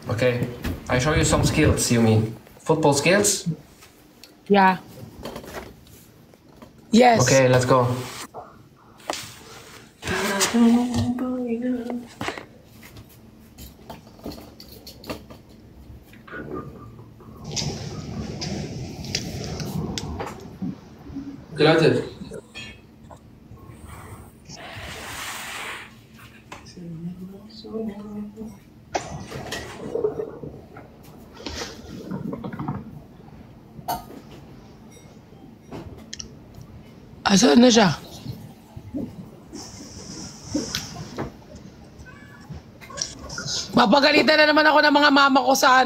Okay. I show you some skills, you mean? Football skills? Yeah. Yes. Okay, let's go. Leute. Asan na siya? Mapagalitan na naman ako ng mga mama ko sa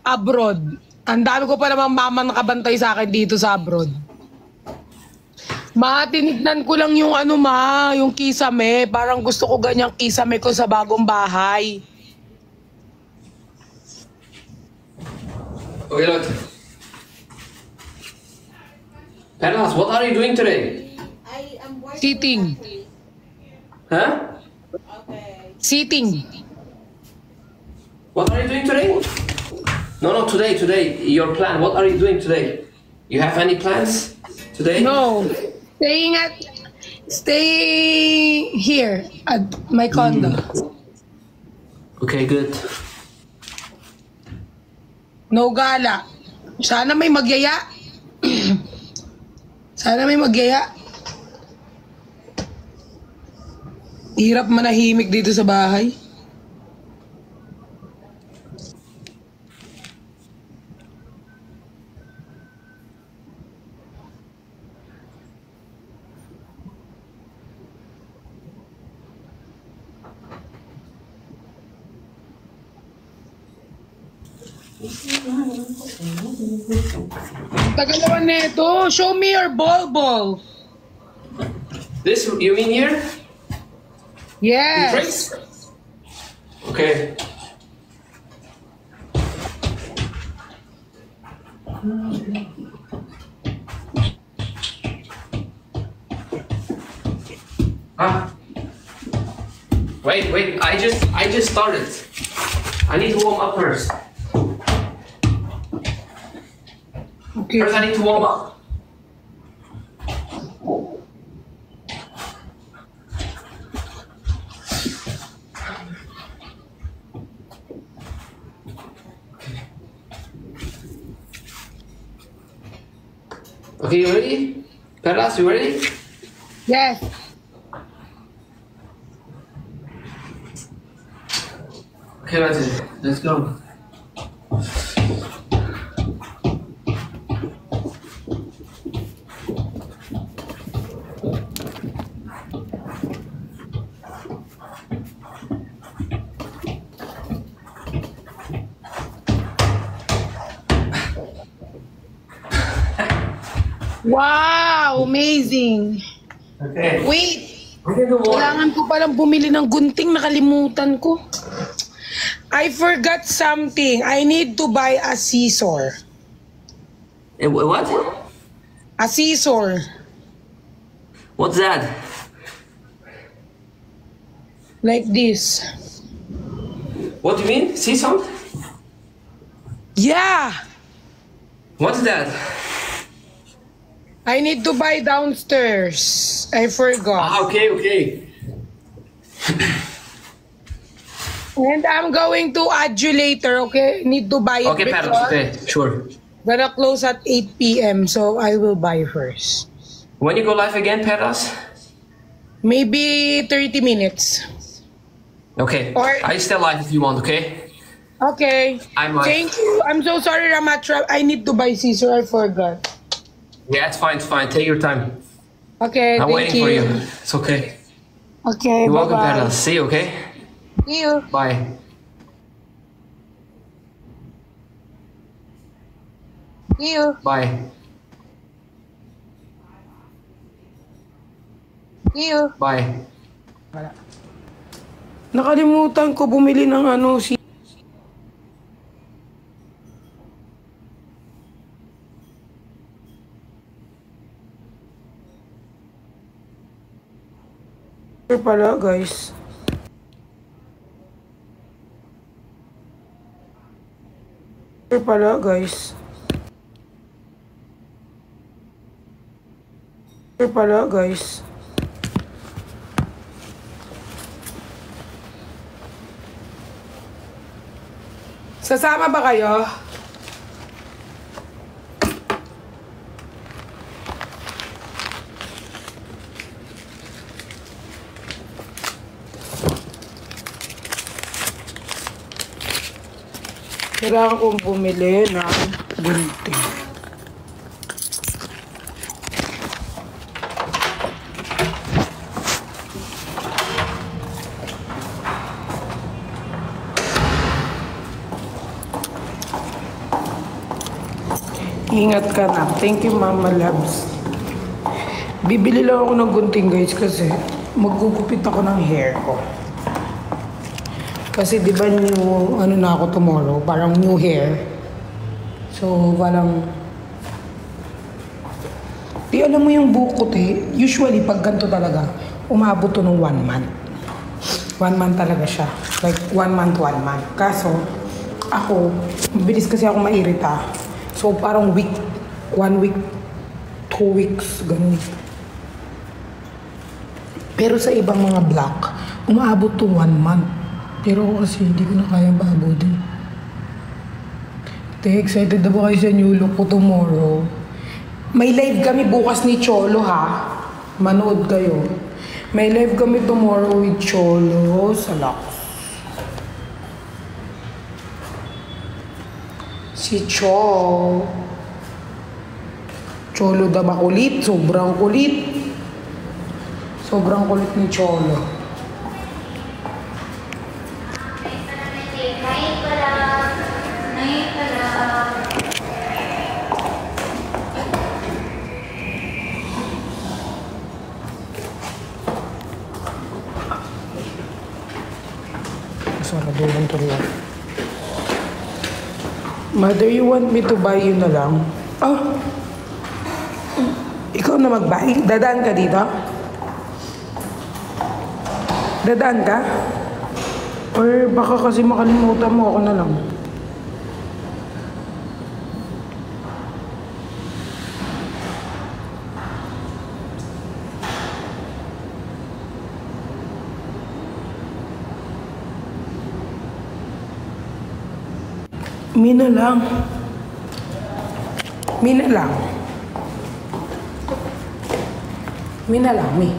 abroad. Ang dami ko pa namang mama nakabantay sa akin dito sa abroad. Tinignan ko lang yung yung kisame. Parang gusto ko ganyang kisame ko sa bagong bahay. Okay, look. Perlas, what are you doing today? I am working. Sitting. Huh? Okay. Sitting. What are you doing today? No, today. Your plan. What are you doing today? You have any plans today? No. Staying here at my condo. Okay, good. No gala. Sana may magyaya. Sana may magyaya. Hirap manahimik dito sa bahay. Tagal naman nito. Show me your ball. This, you mean here? Yes. Drinks? Okay. Ah. Wait. I just started. I need to warm up first. Okay. First, I need to warm up. Okay, you ready? Perlas, you ready? Yes. Okay, let's go. Wow, amazing. Okay. Wait, We can do more. kailangan ko palang bumili ng gunting, nakalimutan ko. I forgot something. I need to buy a scissor. What? A scissor. What's that? Like this. What do you mean? See something? Yeah. What's that? I need to buy downstairs. I forgot. Ah, okay. And I'm going to add you later, okay? Need to buy it Okay, Perlas, okay, sure. gonna close at 8 p.m. So I will buy first. When you go live again, Perlas? Maybe 30 minutes. Okay. Or- I still live if you want, okay? Okay. I'm live. Thank you. I'm so sorry, Ramatra. I need to buy scissor. I forgot. Yeah, it's fine. Take your time. Okay, I'm thank waiting for you. It's okay. Okay, You're welcome, bye-bye. Perlas. See you, okay? See you. Bye. See you. Bye. See you. Bye. Nakalimutan ko bumili ng si pala, guys. Here pala, guys. Here pala, guys. Sasama ba kayo? Kailangan kong bumili ng gunting. Ingat ka na. Thank you, Mama Labs. Bibili lang ako ng gunting, guys, kasi magugupit ako ng hair ko. Kasi di ba new, ano na ako tomorrow, parang new hair. So, parang... Di alam mo yung buhok ko, usually pag ganito talaga, umabot to ng 1 month. 1 month talaga siya. Like, 1 month. Kaso, ako, mabilis kasi ako mairita. So, parang week, 1 week, 2 weeks, ganun. Pero sa ibang mga black, umaabot to 1 month. Pero ako kasi hindi ko na kayang paabutin. Excited na ba kayo sa new look ko tomorrow? May live kami bukas ni Cholo, ha? Manood kayo. May live kami tomorrow with Cholo sa Lux. Si Cholo da makulit, sobrang kulit. Sobrang kulit ni Cholo. Saraduhan to lang. Mother, you want me to buy you na lang? Oh! Ikaw na mag-buy? Dadaan ka dito? Dadaan ka? Or baka kasi makalimutan mo, ako na lang. Mina lang. Mina lang. Mina lang, Mi.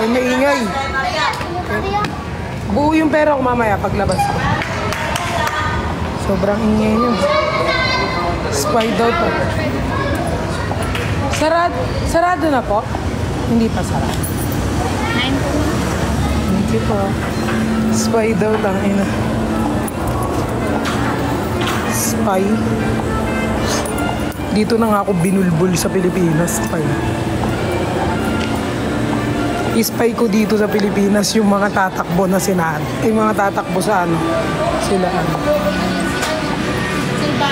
Ay, maingay. Buo yung pera ko mamaya paglabas ko. Sobrang ingay nyo. Spy daw to. Sarado na po? Hindi pa sarado. 9 po. Thank you po. Spy daw lang. Ina. Spy. Dito na nga ako binulbul sa Pilipinas. Spy. Ispay ko dito sa Pilipinas yung mga tatakbo na sinaan. Yung mga tatakbo sa ano. Sila ano.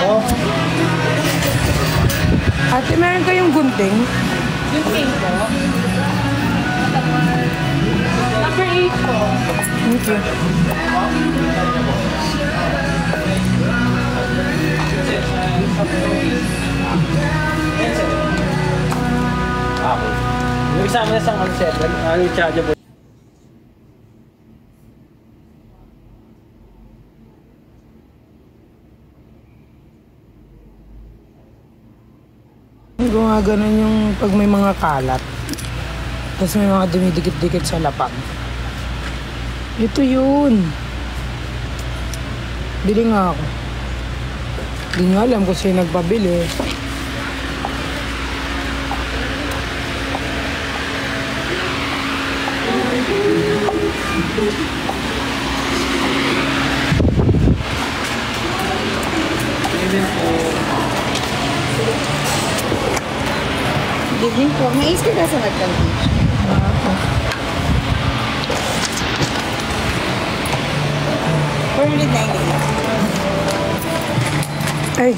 Oh. Ate, meron kayong gunting? Gunting po. Number 8 po. Thank you. Yung isama na sa concept, ano yung chargeable? Gumaganon yung pag may mga kalat. Tapos may mga dumidikit-dikit sa lapag. Ito yun. Bili nga ako. Hindi nga alam kung sino nagpabili. Good evening po. May ice ka sa nagkanti? Ay,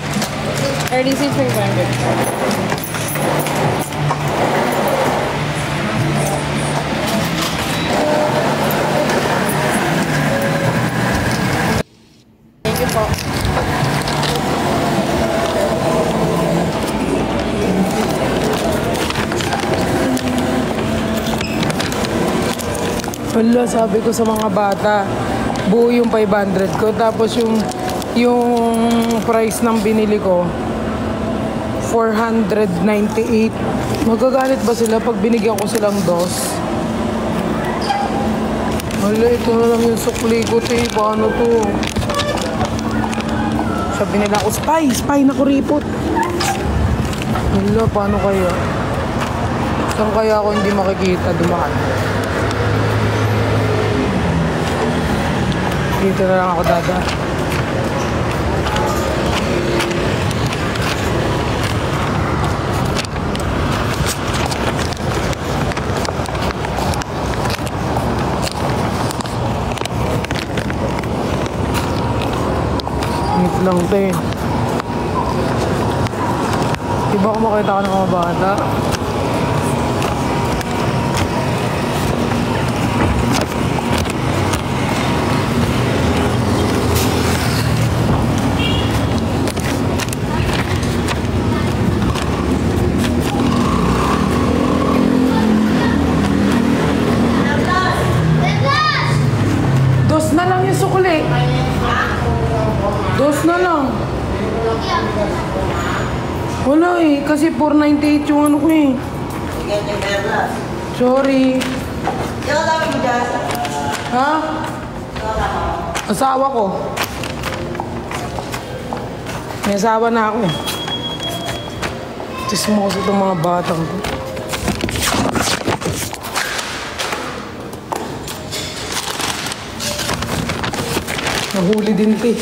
Or this is 500. Thank you po. wala, sabi ko sa mga bata, buo yung 500 ko. Tapos yung price ng binili ko, 498. Magagalit ba sila pag binigyan ko silang dos? Wala, ito na lang yung sukli ko, te. Paano to? Sabi nila ako, spy na kuripot. Wala, paano kaya? Saan kaya ako hindi makikita dumaan? Dito na lang ako dadaan. Init lang ito eh. Diba kung makita ka ng mga bata? Dos na lang yung sukli. Dos na lang. Wala eh, kasi 498 yung ano ko eh. Sorry. Ha? Asawa ko. May asawa na ako. Tismoso itong mga batang ko. Nahuli din ito eh.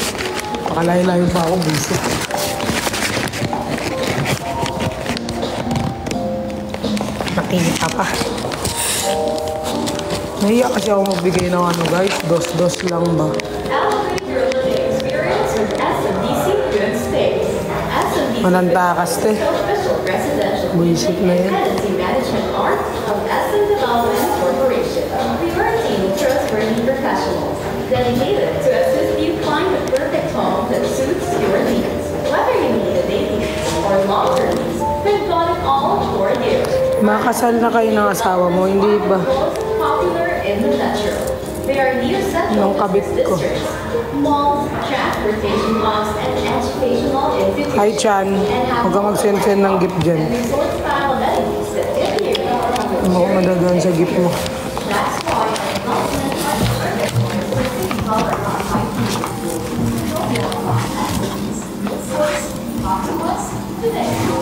Pakalayo-layo pa ako, busy. Nakita pa. Nahiya kasi ako magbigay ng ano guys, dos lang ba? Elevate your living experience with SMDC Good Space. SMDC Manantakas te. Special Residential Buisit na yan. Tenancy Management Arm of SM Development Corporation. We are a team of trustworthy professionals dedicated to assist you find the perfect home that suits your needs. Whether you need a daily or long-term needs, we've got it all for you. Makasal na kayo ng asawa mo, hindi ba? Most popular in the metro. They are near central Yung kabit business ko. districts, malls, transportation hubs, and educational institutions. Hi Chan, huwag ka mag-send-send ng gift dyan. And resort-style amenities that fit you. Hindi mo madadaan sa gift mo. That's why our development and service lines for city color on high Talk to us today.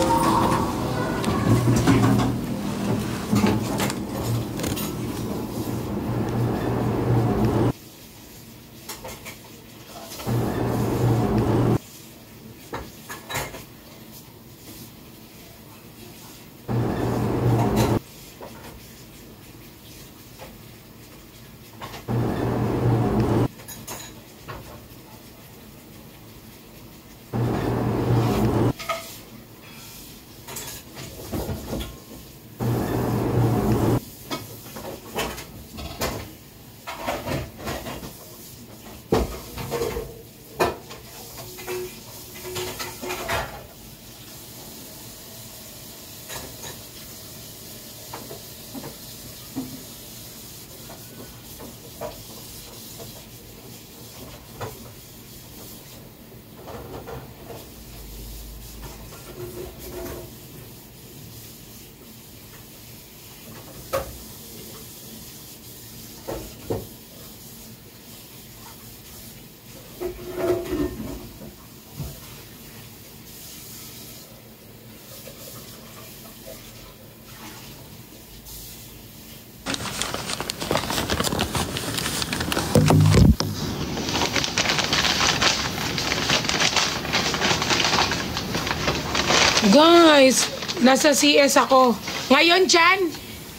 Guys, nasa CS ako. Ngayon, Chan,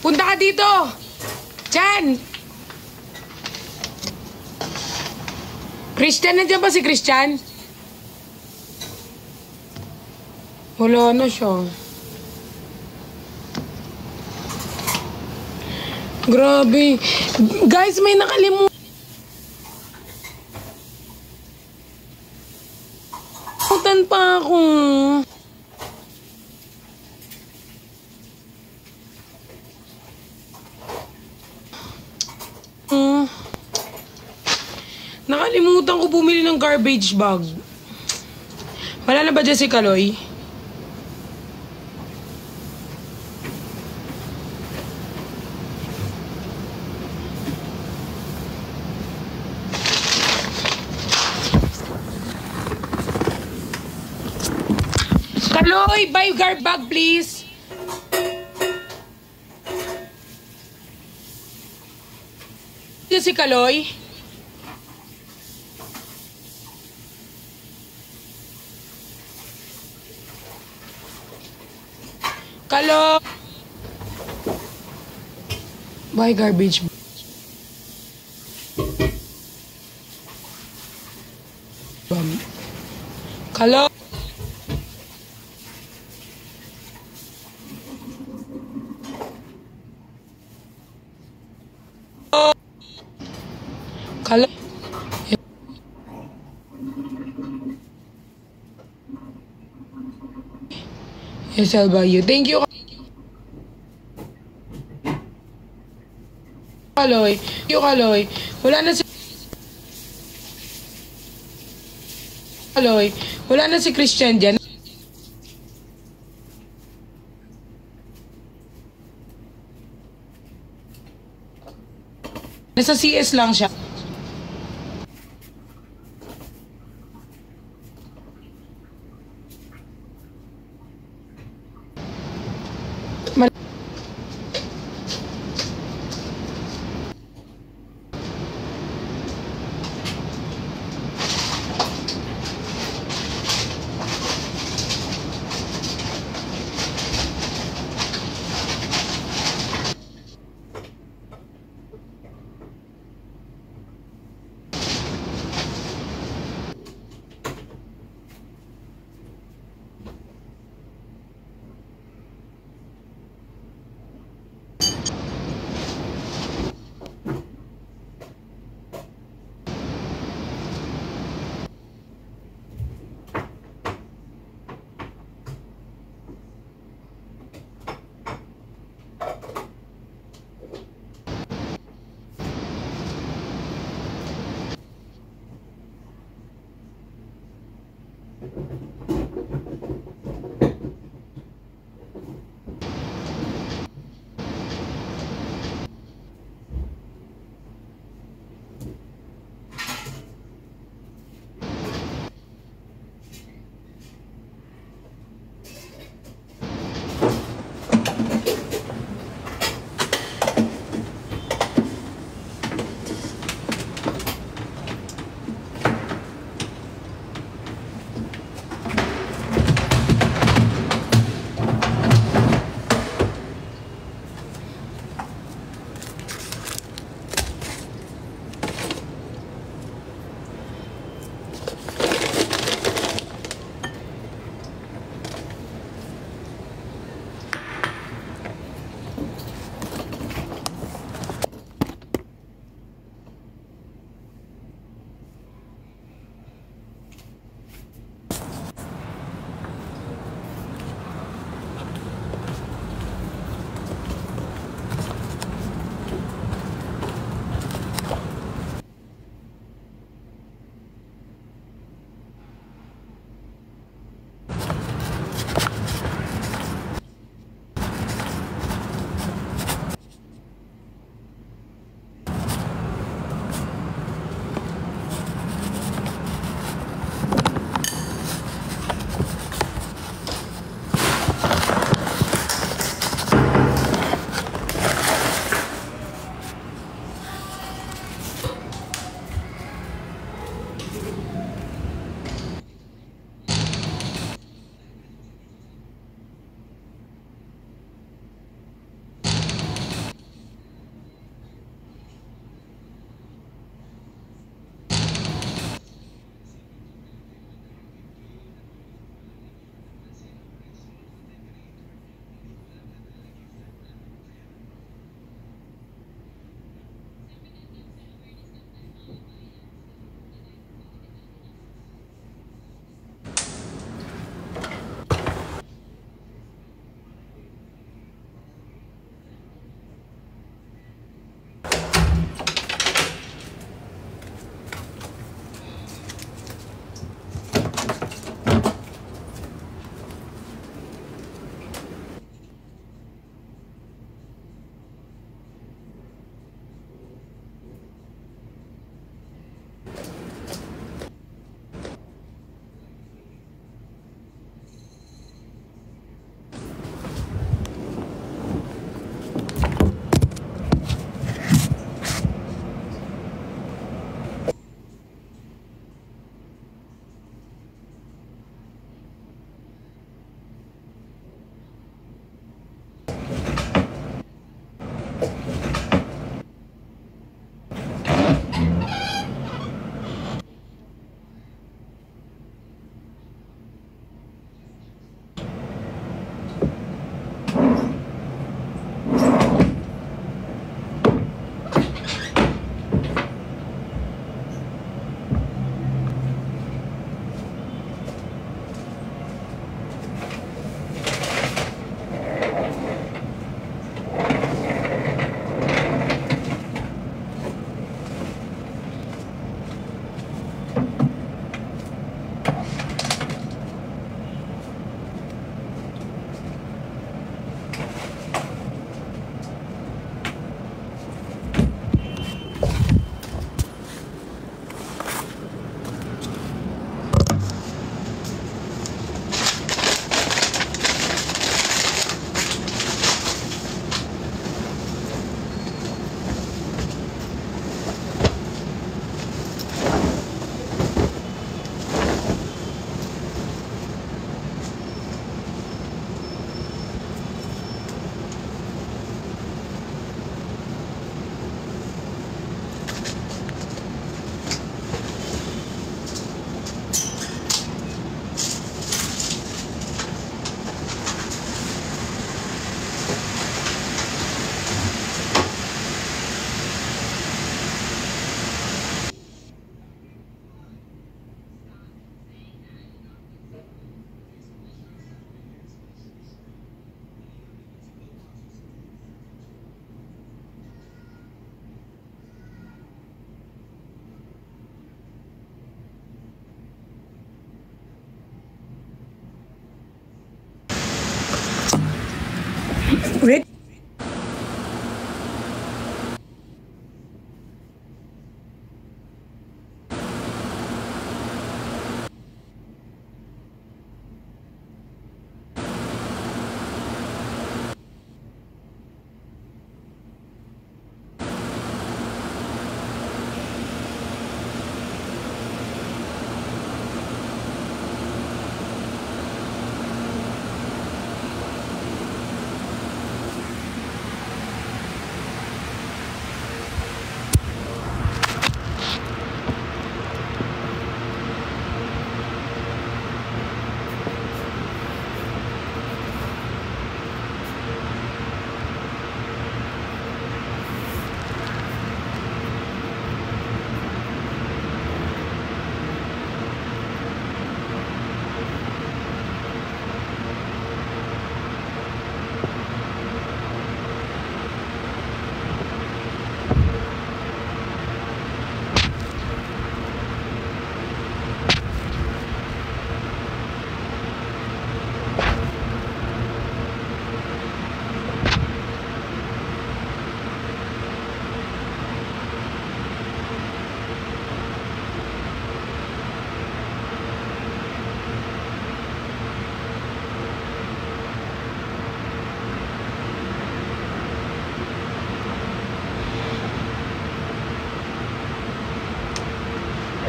punta ka dito. Chan! Christian, nandiyan ba si Christian? Wala na siya. Grabe. Guys, may nakalimutan pa ako. Nakalimutan ko bumili ng garbage bag. Wala na ba dyan si Kaloy? Kaloy, buy garb bag please. Dyan si Kaloy? Kalo! Buy garbage. Kalo! Kalo! Yes, I'll buy you. Thank you. Kaloy. Thank you, Kaloy. Wala na si... Kaloy. Wala na si Christian dyan. Nasa CS lang siya.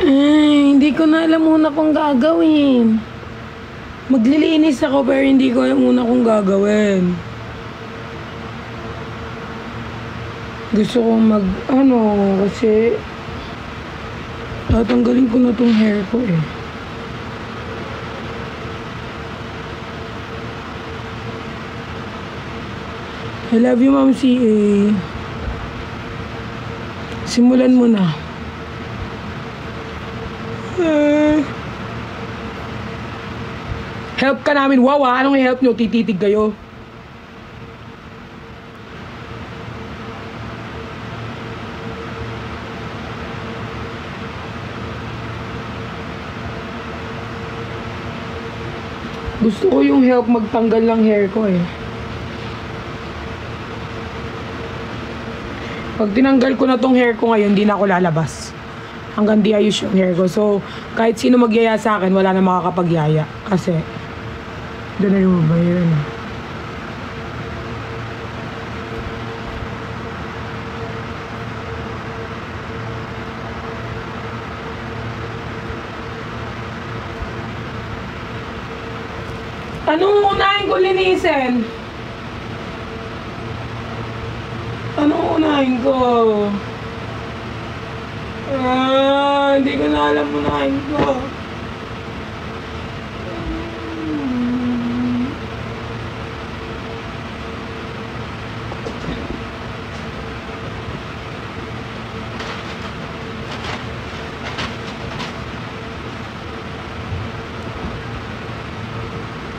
Ay, hindi ko na alam muna kung gagawin. Maglilinis ako pero hindi ko alam muna kung gagawin. Gusto kong kasi tatanggalin ko na tong hair ko eh. I love you, Ma'am C.A. Simulan mo na. Help ka namin, wow ah. Anong help nyo? Tititig kayo. Gusto ko yung help magtanggal ng hair ko eh. Pag tinanggal ko na tong hair ko ngayon, hindi na ako lalabas. Hanggang di ayos yung hair ko. So, kahit sino magyaya sa akin, wala na makakapagyaya. Kasi, doon na yung mabayaran. Anong unahin ko linisin? Anong unahin ko? Hindi ko na alam unahin ko.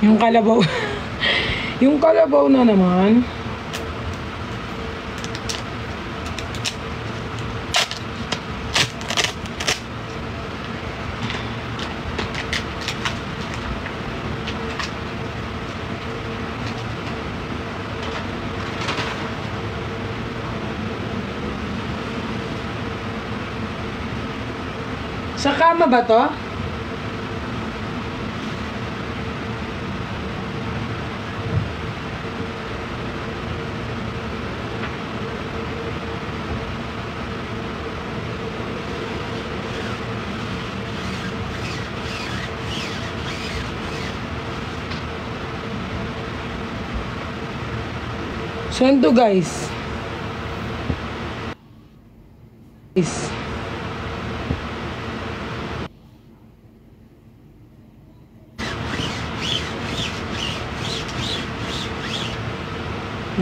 Yung kalabaw. Yung kalabaw na naman. Sa kama ba to? Saan to, guys?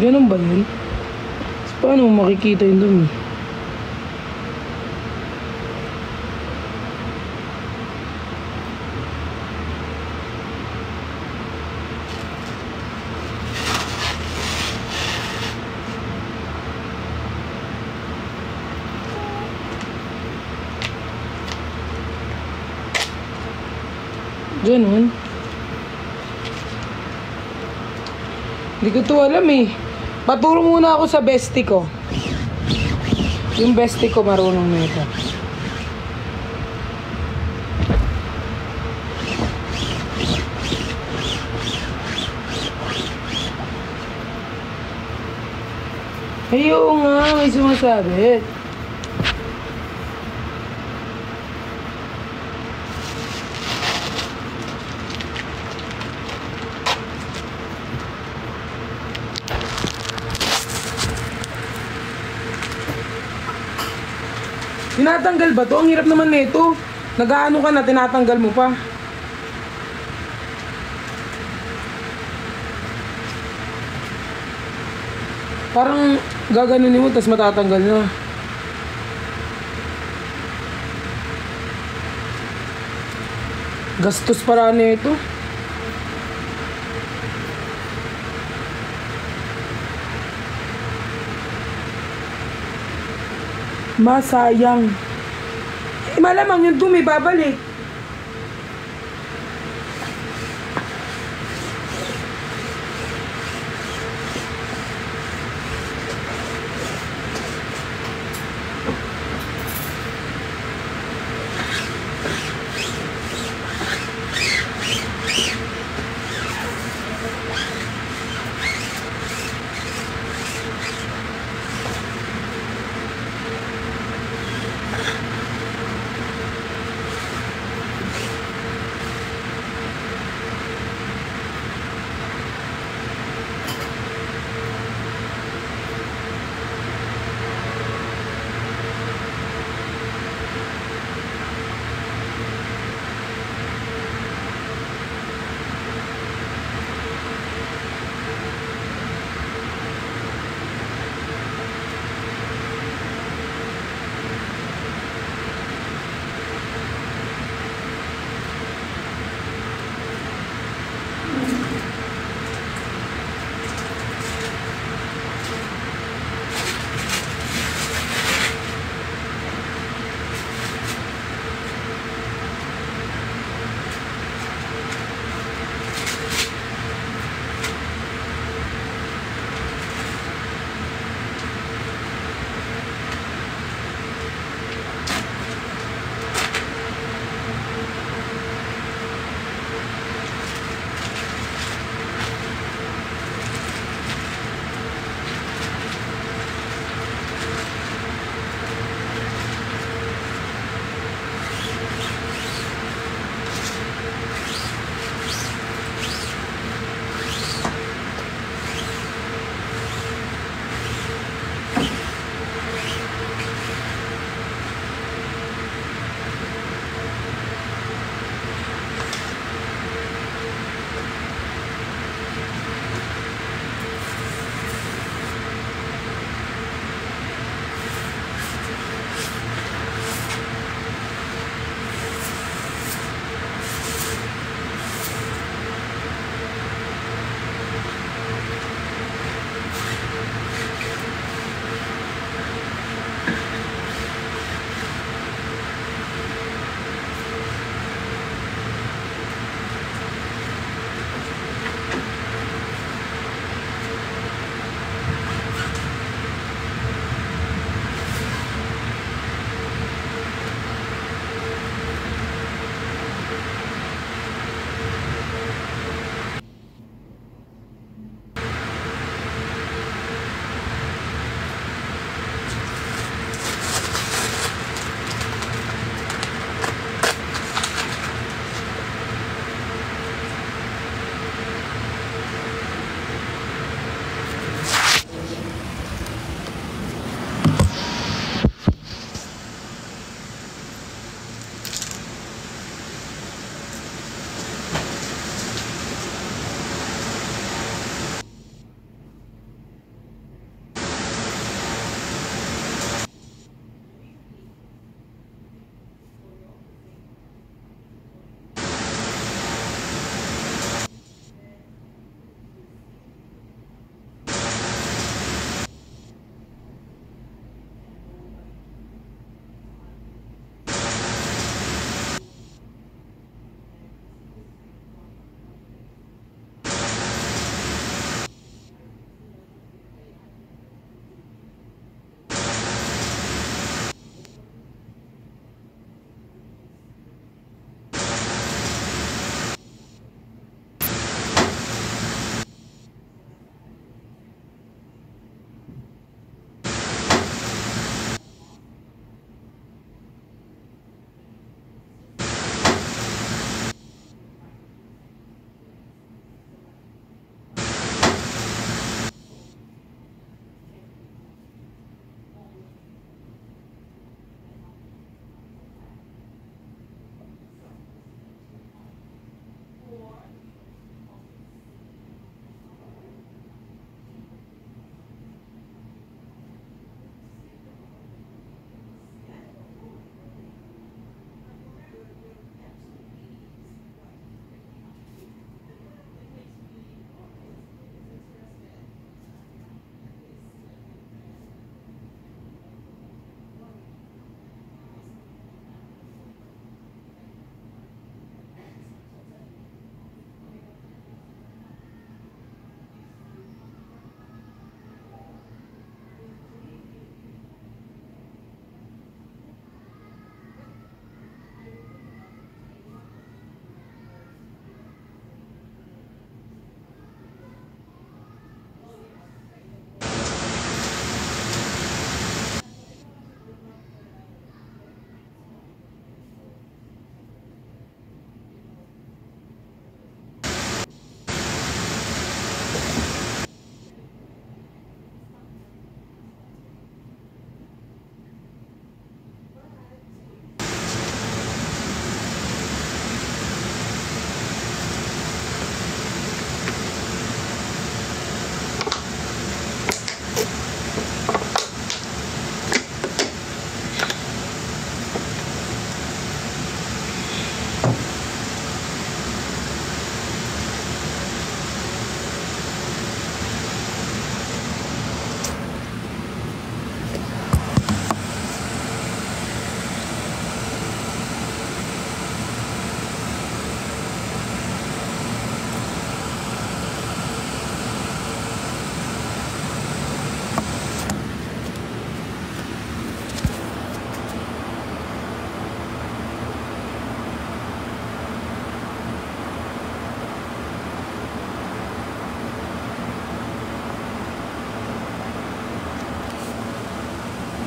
Ganun ba yun? Paano mo makikita yung dumi? Ganun. Hindi ko to alam eh. Paturo muna ako sa bestie ko. Yung bestie ko marunong nito. Ayun nga, may sumasabit. Tinatanggal ba to? Ang hirap naman nito. Nag-aano ka na, tinatanggal mo pa. Parang gaganunin mo, tas matatanggal na. Gastos para nito. Masayang. Eh, malamang yung dumi babalik.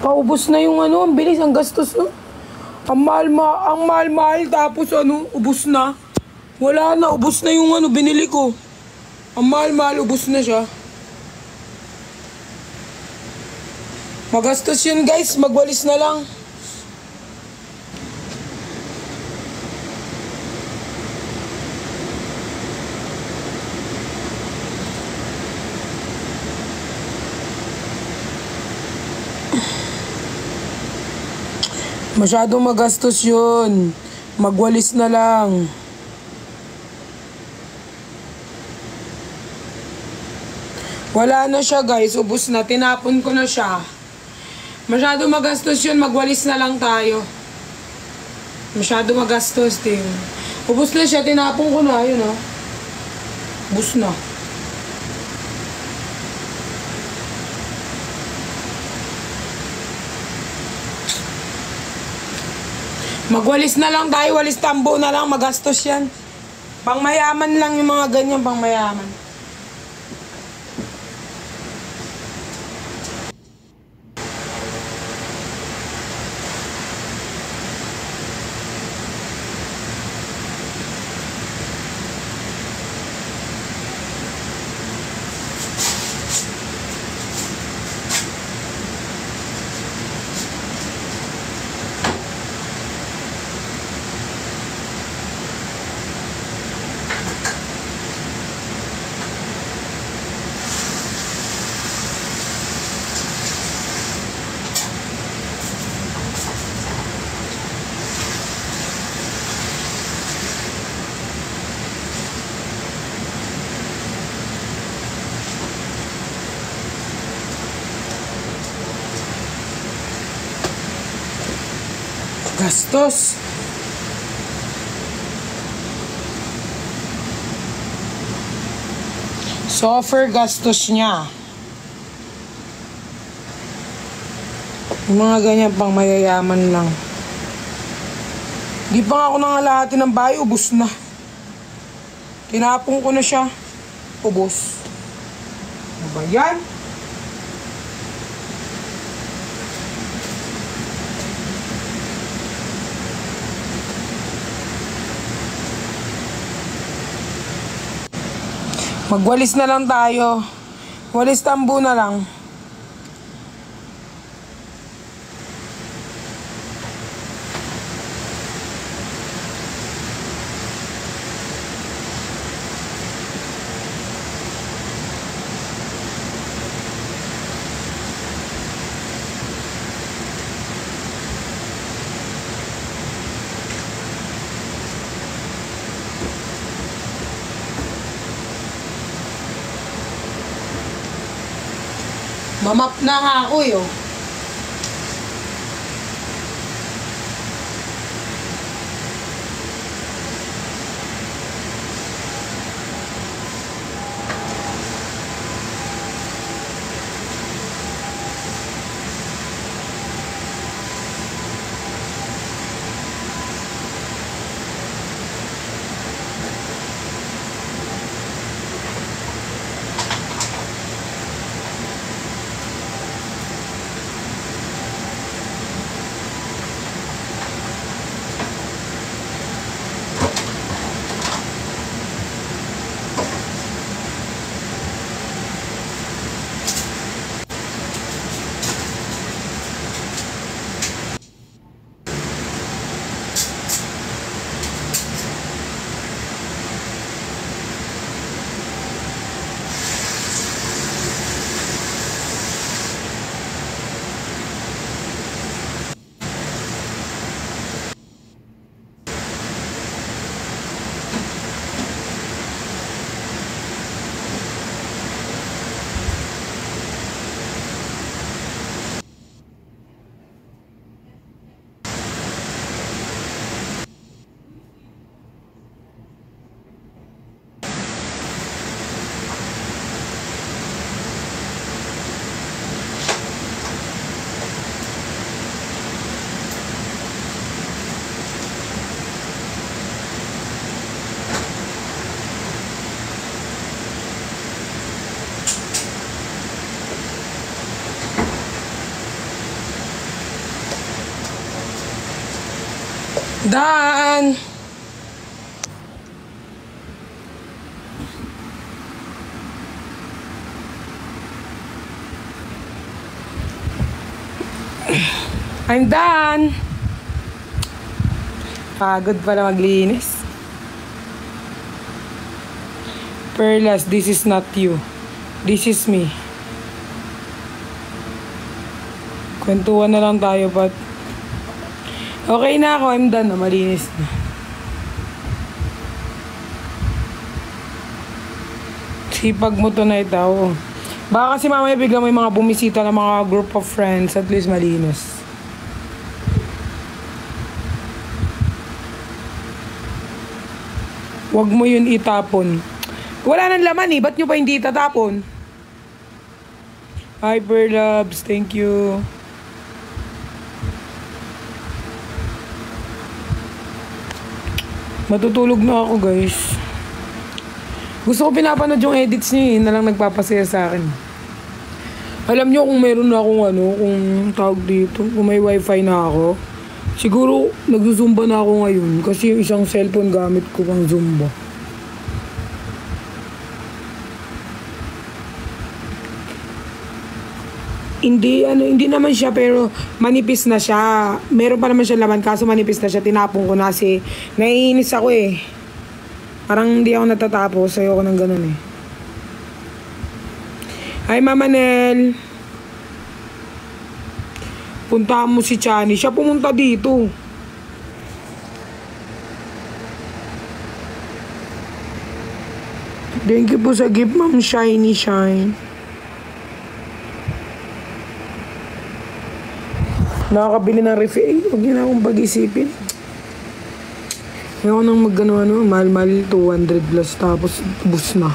Paubos na yung ano, ang bilis, ang gastos, no? Ang mahal, tapos ano, ubos na. Wala na, ubos na yung ano, binili ko. Ang mahal, ubos na siya. Magastos yun guys, magwalis na lang. Masyadong magastos yun. Magwalis na lang. Wala na siya guys, ubos na. Tinapon ko na siya. Masyadong magastos yun, magwalis na lang tayo. Masyadong magastos din. Ubos na siya, tinapon ko na. Yun o. Ubos na. Magwalis na lang tayo, walis tambo na lang, magastos yan. Pangmayaman lang yung mga ganyan, pangmayaman. Gastos. Software gastos niya. Yung mga ganyan pang mayayaman lang. Di pa nga ako nangalahati ng bahay, ubos na. Tinapong ko na siya. Ubos. Ano ba yan? Magwalis na lang tayo. Walis tambo na lang. Mamap na nga ako yun. Done! I'm done! Pagod pala maglinis. Perlas, this is not you. This is me. Kwentuhan na lang tayo, but okay na ako. I'm done na. Malinis na. Sipag mo to na ito. Baka kasi mamaya bigla may mga bumisita ng mga group of friends. At least malinis. Huwag mo yun itapon. Wala nang laman eh. Ba't nyo pa hindi itatapon? Hyper loves. Thank you. Matutulog na ako, guys. Gusto ko pinapanood yung edits niyo na lang nagpapasaya sa akin. Alam niyo kung meron na akong kung tawag dito, kung may wifi na ako, siguro nagzumba na ako ngayon kasi yung isang cellphone gamit ko pang Zumba. Hindi naman siya pero manipis na siya. Meron pa naman siya laman kaso manipis na siya. Tinapon ko na kasi naiinis ako eh. Parang hindi ako natatapos. Ayoko ng ganun eh. Hi Mama Nel. Puntahan mo si Chani. Siya pumunta dito. Thank you po sa gift, Ma'am Shiny Shine. Nakakabili ng refill. Huwag niyo na akong pag-isipin. Ayaw nang mag-ano, mahal-mahal 200 plus tapos bus na.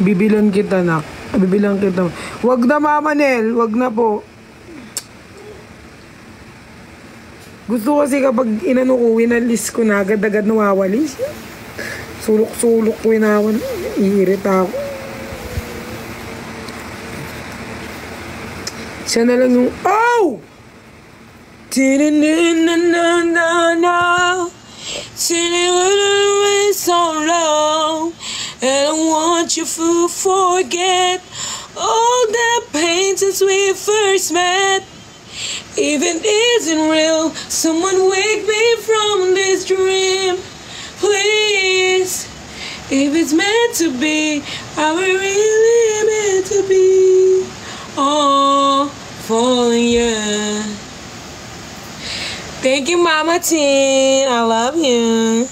Bibilan kita, nak. Bibilan kita. Huwag na, Mama Nel. Huwag na po. Gusto kasi kapag inano ko, winalis ko na, agad-agad nawawalis. Sulok-sulok ko inawan. Iirita ako. Siya na lang yung, oh! So long, and I want you to forget all the pain since we first met. Even isn't real, someone wake me from this dream, please. If it's meant to be, are we really meant to be? Oh, falling, yeah. Thank you, Mama Tin. I love you.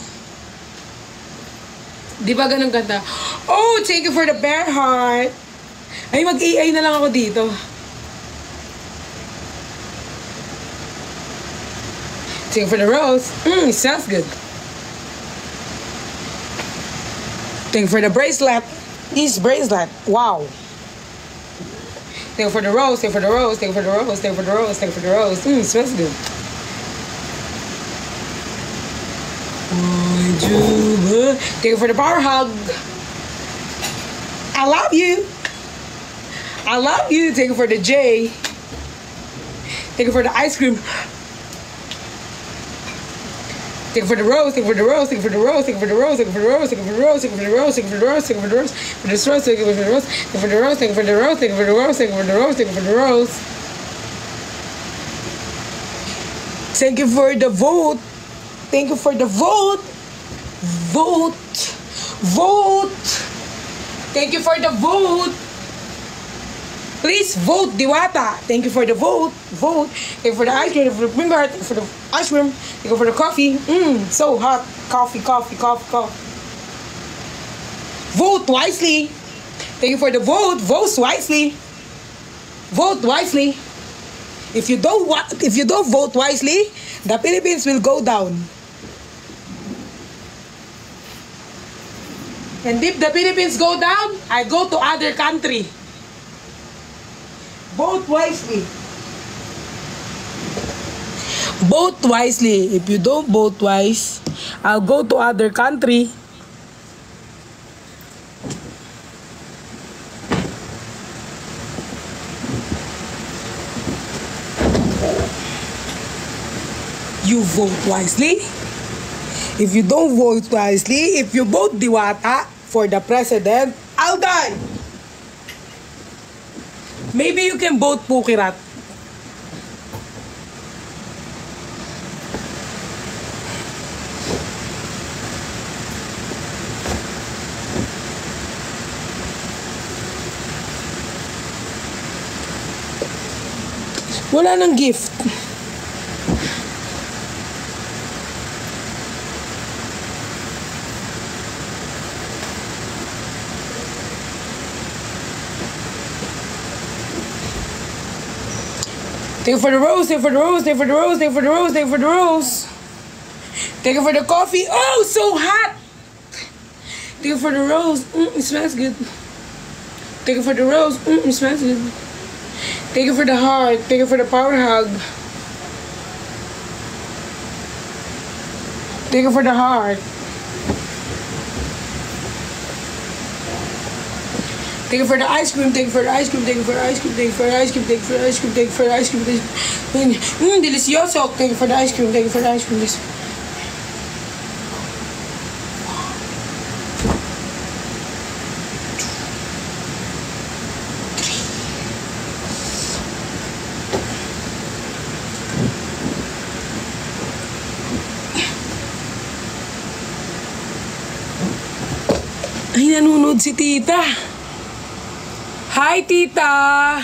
Di ba ganun kanta? Oh, thank you for the bear heart. Ay, mag-AI na lang ako dito. Thank you for the rose. It sounds good. Thank you for the bracelet. This bracelet. Wow. Thank you for the rose. Thank you for the rose. Thank you for the rose. Thank you for the rose. Thank you for the rose. It smells good. Thank you for the power hug. I love you. I love you. Thank you for the J. Thank you for the ice cream. Thank you for the rose. Thank you for the rose. Thank you for the rose. Thank you for the rose. Thank you for the rose. Thank you for the rose. Thank you for the rose. Thank you for the rose. Thank you for the rose. For the rose. Thank you for the rose. Thank you for the rose. Thank you for the rose. Thank you for the rose. Thank you for the rose. Thank you for the rose. Thank you for the vote. Thank you for the vote. Vote. Vote. Thank you for the vote. Please vote, Diwata. Thank you for the vote. Vote. Thank you for the ice cream. Thank you for the finger. Thank you for the ice cream. Thank you for the coffee. So hot. Coffee, coffee, coffee, coffee. Vote wisely. Thank you for the vote. Vote wisely. Vote wisely. If you don't vote wisely, the Philippines will go down. And if the Philippines go down, I go to other country. Vote wisely. Vote wisely. If you don't vote wise, I'll go to other country. you vote wisely. If you don't vote wisely, if you vote Diwata for the president, I'll die. Maybe you can vote Pukirat. Wala nang gift. Take it for the rose, take it for the rose, take it for the rose, take it for the rose, take it for the rose. Take it for the coffee. Oh, so hot! Take it for the rose. It smells good. Take it for the rose. It smells good. Take it for the heart. Take it for the power hug. Take it for the heart. Take it for the ice cream, take it for the ice cream, take it for the ice cream, take it for the ice cream, take it for the ice cream, take it for the ice cream. Delicioso. Take it for the ice cream, take it for the ice cream. Ay, nanonood si tita. Hi, tita!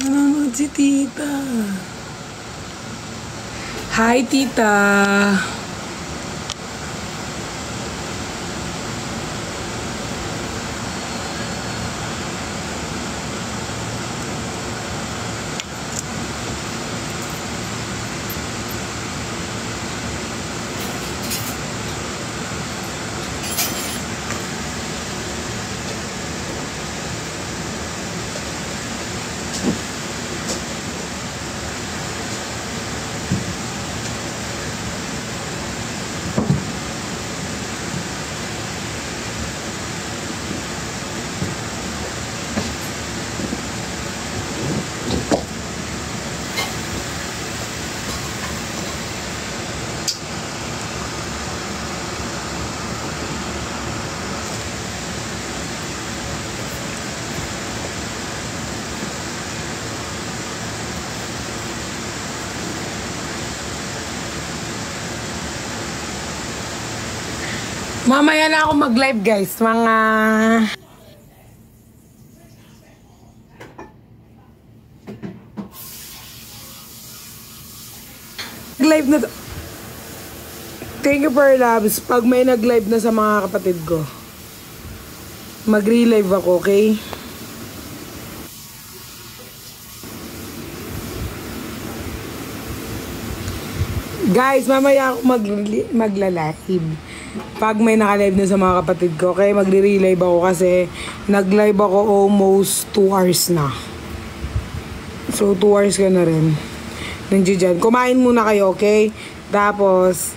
Nanonood si tita. Hi, tita. Mamaya na ako mag-live, guys. Mga... Live na to. Thank you for loves. Pag may nag-live na sa mga kapatid ko, mag-re-live ako, okay? Guys, mamaya ako magla-live. Pag may naka-live na sa mga kapatid ko, okay? Magre-relive ako kasi nag-live ako almost 2 hours na. So, 2 hours ka na rin. Nandiyo dyan. Kumain muna kayo, okay? Tapos,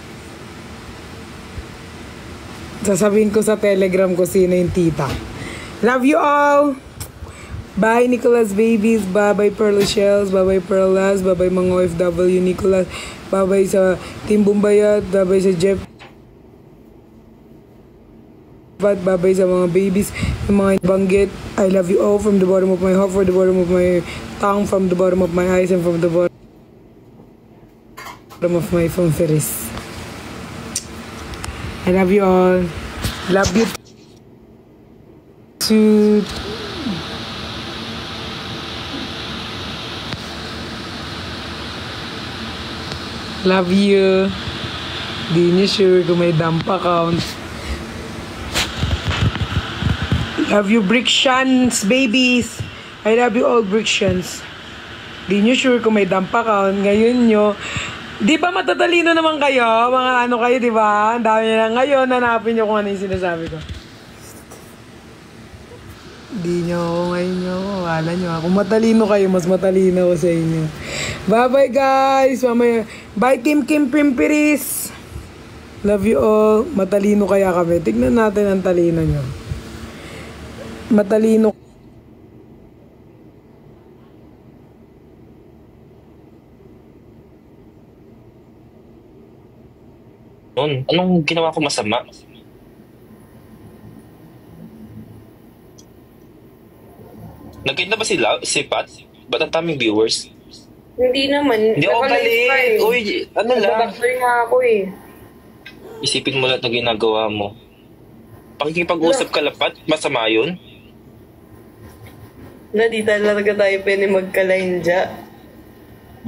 sasabihin ko sa Telegram ko sino yung tita. Love you all! Bye, Nicholas Babies. Bye-bye, Pearl Shells. Bye-bye, Pearlas. Bye-bye, mga OFW, Nicholas. Bye-bye sa Team Bumbayat. Bye-bye sa Jeff. Bye-bye sa mga babies, yung mga banggit. I love you all from the bottom of my heart, from the bottom of my tongue, from the bottom of my eyes, and from the bottom of my fanfares. I love you all. Love you too. Love you. Di niyo sure kung may dump account. Love you, Brixians, babies. I love you all, Brixians. Di nyo sure kung may dump account. Ngayon nyo. Di ba matatalino naman kayo? Mga ano kayo, di ba? Ang dami na ngayon. Hanapin nyo kung ano yung sinasabi ko. Di nyo ako ngayon nyo. Wala nyo. Kung matalino kayo, mas matalino ako sa inyo. Bye-bye, guys. Mamaya. Bye, Team Kim Pimpiris. Love you all. Matalino kaya kami. Tignan natin ang talino nyo. Matalino. nun? Anong ginawa ko masama? Nagkita ba sila? Si Pat? Ba't ang daming viewers? Hindi naman. Hindi ako galit. Uy, ano lang. Nagbabackfire nga ako eh. Isipin mo lahat na ginagawa mo. Pakikipag-usap ka lapat, masama yun? Na di talaga tayo pwede magka-line dya.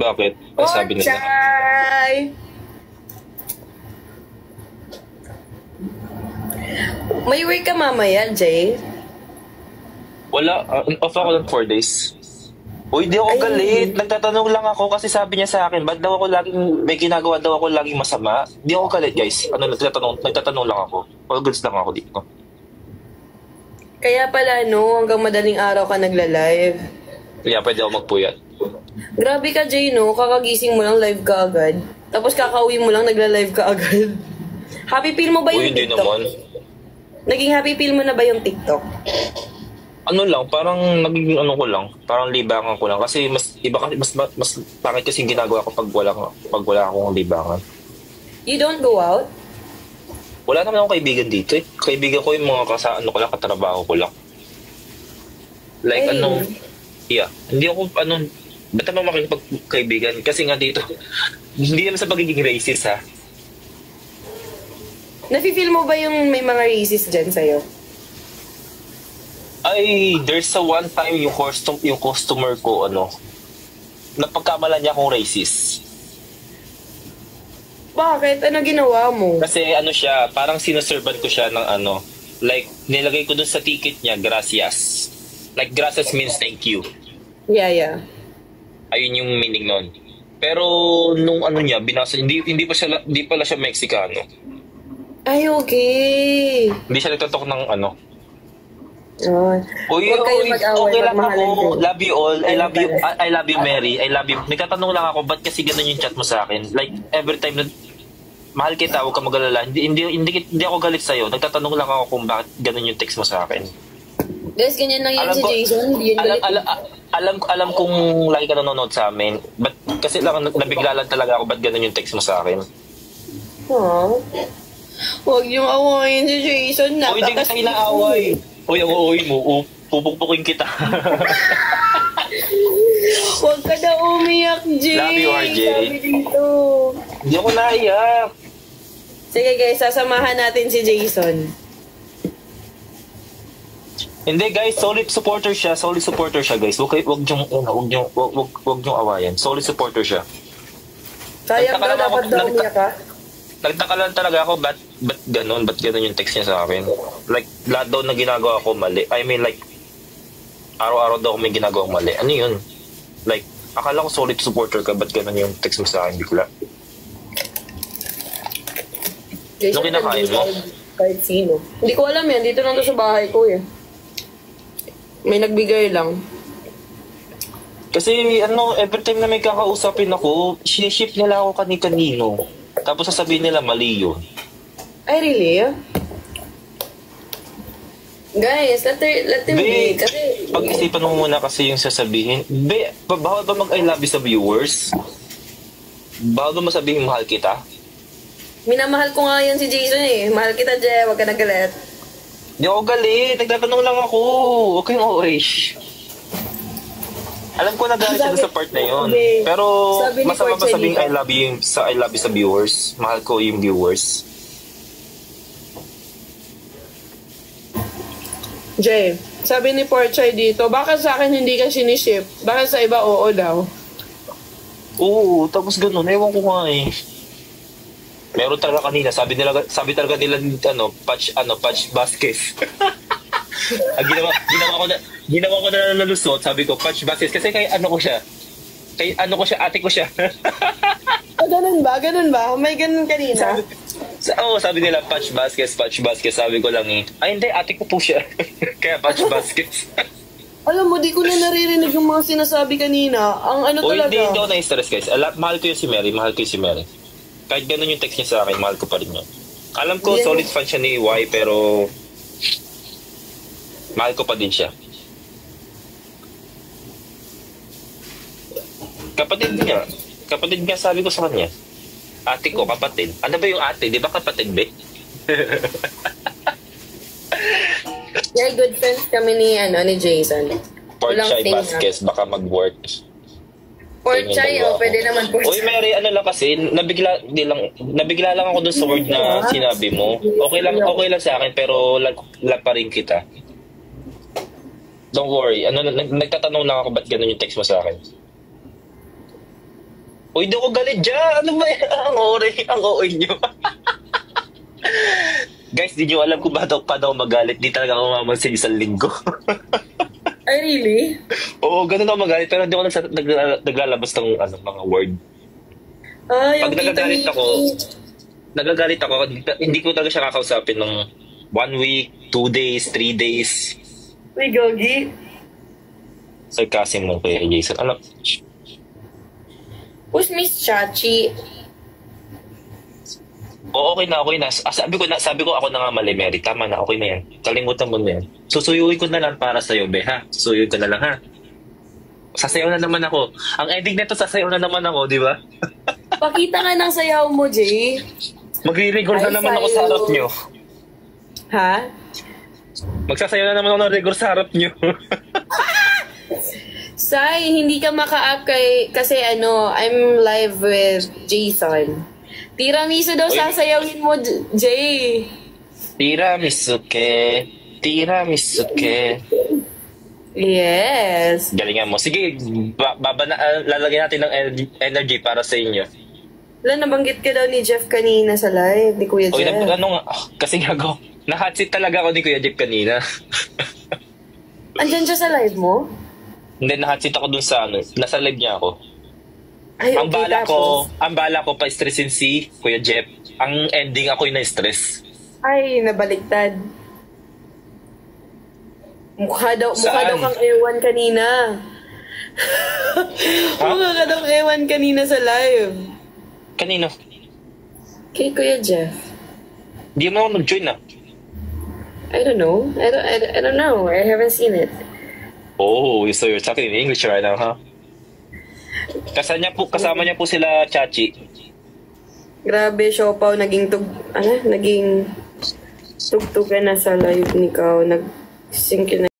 Bakit? Ang sabi nila. Chay! May work ka mamaya, Jay? Wala, off ako ng 4 days. Uy, di ako galit. Nagtatanong lang ako kasi sabi niya sa akin, ba't daw ako laging, may ginagawa daw ako laging masama? Di ako galit, guys. Nagtatanong lang ako. All goods lang ako dito. Kaya pala, no, hanggang madaling araw ka nagla-live. Kaya pwede ako magpuyat. Grabe ka, Jay, no? Kakagising mo lang, live ka agad. Tapos kakauwi mo lang, nagla-live ka agad. Happy feel mo ba yung Uy, hindi TikTok? naman. Naging happy feel mo na ba yung TikTok? Ano lang, parang naging ano ko lang, parang libangan ko lang kasi mas iba kasi mas pangit kasi yung ginagawa ko pag wala akong libangan. You don't go out? Wala naman akong kaibigan dito eh. Kaibigan ko yung mga ko lang, katrabaho ko lang. Like Ay. yeah, hindi ako ba't naman makikipagkaibigan? Kasi nga dito, hindi naman sa pagiging racist ha. Nafe-feel mo ba yung may mga racist dyan sa'yo? Ay, there's a one time yung customer ko, napagkamalan niya akong racist. Bakit? Ano ginawa mo? Kasi siya, parang sinuservan ko siya ng like, nilagay ko dun sa ticket niya, gracias. Like, gracias means thank you. Yeah. Ayun yung meaning nun. Pero, nung niya, binasa, hindi pala siya Mexicano. Ay, okay. Hindi siya nagtotok ng Oh. Uy, Huwag kayo mag-away, okay lang magmahalan ako. kayo. Love you all. I love you, Mary. I love you. Nagtatanong lang ako, ba't kasi ganun yung chat mo sa akin? Like, every time na mahal kita, huwag ka mag-alala. Hindi ako galit sa'yo. Nagtatanong lang ako kung bakit ganun yung text mo sa akin. Guys, ganyan lang yan si Jason. Hindi yun galit. Alam kong lagi ka nanonood sa amin. But kasi lang nabigla lang talaga ako, ba't ganun yung text mo sa akin? Aww. Huwag yung awayin si Jason. O, hindi kita inaaway. Uy, ang uuwi mo, pupukpukin kita. Huwag ka na umiyak, Jay. Love you, RJ. Sabi dito. Hindi ako naiyak. Sige guys, sasamahan natin si Jason. Hindi guys, solid supporter siya guys. Wag yung awayan. Solid supporter siya. Sayang daw, dapat daw umiyak ka. Nagtaka lang talaga ako, ba't ganun yung text niya sa akin? Like, lahat daw na ginagawa ko mali. I mean, like, araw-araw daw ako may ginagawa mali. Ano yun? Like, akala ko solid supporter ka, ba't ganun yung text mo sa akin, bigla? Jason, Nung kinakain mo? Kahit sino. Hindi ko alam yan, dito lang to sa bahay ko eh. May nagbigay lang. Kasi, every time na may kakausapin ako, siniship nila ako kani-kanino. Tapos sasabihin nila, mali yun. Ay, really? Guys, let him be. Kasi, pag-isipan mo muna kasi yung sasabihin. Bawal ba mag-I love you sa viewers? Bawal ba masabihin mahal kita? minamahal ko nga yan si Jason eh. Mahal kita, Jay. Huwag ka nagalit. Hindi ako galit. Nagtatanong lang ako. Okay mo, Alam ko na dahil sila sa part na yun. Pero masama ba sabihin I love you sa viewers? Mahal ko yung viewers. Jay, sabi ni Porchay dito, bakit sa akin hindi ka siniship? Bakit sa iba oo daw? Oo, tapos ganun. Ewan ko nga eh. Meron talaga kanina. Sabi talaga nila patch basket. Ginawa ko na nalusot, sabi ko, Patch Vasquez, kasi kay ate ko siya. Ganun ba? May ganun kanina? Sabi nila, Patch Vasquez, sabi ko lang ay hindi, ate ko po siya. Kaya Patch Vasquez. Alam mo, di ko na naririnig yung mga sinasabi kanina. Ang talaga. Hindi ako na-stress guys. Mahal ko yung si Mary. Kahit ganun yung text niya sa akin, mahal ko pa rin yun. Alam ko, solid fan siya ni Y, pero mahal ko pa din siya. Kapatid nga sabi ko sa kanya. Ate ko, kapatid. Ano ba yung ate? Di ba kapatid, be? Yeah, good friends kami ni Jason. Porchay thing, Vasquez, baka mag-work. Porchay, pwede naman Uy, porchay. Mary, ano lang kasi, nabigla lang ako dun sa word na sinabi mo. Okay lang sa akin, pero lag pa rin kita. Don't worry. Nagtatanong lang ako ba't ganun yung text mo sa akin. Uy, di ako galit dyan. Ano ba yan? Ang OA nyo. Guys, di nyo alam kung paano ako magalit. Di talaga ako mamansin isang linggo. Ay, really? Oo, ganun ako magalit. Pero hindi ako naglalabas ng mga word. Yung Pag nagagalit ako, hindi ko talaga siya kakausapin ng 1 week, 2 days, 3 days. Uy, Gogi. Sarcasm mo kay Jason. Ano? Who's Miss Chachi? Oo, okay na. Sabi ko ako na nga mali, Mary. Tama na, okay na yan. Kalimutan mo na yan. Susuyuin ko na lang para sa'yo, be, ha? Susuyuin ko na lang, ha? Sasayaw na naman ako. Ang ending nito, sasayaw na naman ako, di ba? Pakita nga ng sayaw mo, Jay. Magre-rigor na Ay, naman ako sa sayo. harap nyo. Ha? Magsasayaw na naman ako ng rigor sa harap nyo. Sai, hindi ka maka-up kasi I'm live with Jason. Tiramisu daw Uy. sasayawin mo, Jay. Tiramisu ke. Yes. Galingan mo. Sige, lalagyan natin ng energy para sa inyo. Wala, nabanggit ka daw ni Jeff kanina sa live, ni Kuya Uy, Jeff. kasi nga go. Na-hotseat talaga ako ni Kuya Jeff kanina. Andyan siya sa live mo? Hindi, na-hotseat ako dun sa nasa live niya ako. Ay, Ang okay, bala ko pa stressin si Kuya Jeff. Ang ending ako yung na-stress. Ay, nabaliktad. Mukha daw Saan? kang ewan kanina. Mukha ka daw ewan kanina sa live. Kanino? Kay Kuya Jeff. Di mo ako nag-join na. I don't know. I don't know. I haven't seen it. Oh, so you're talking in English right now, huh? Kasama niya po sila Chachi. Grabe, Siopaw, naging tugtugan na sa live ni Kao. Nag-sync na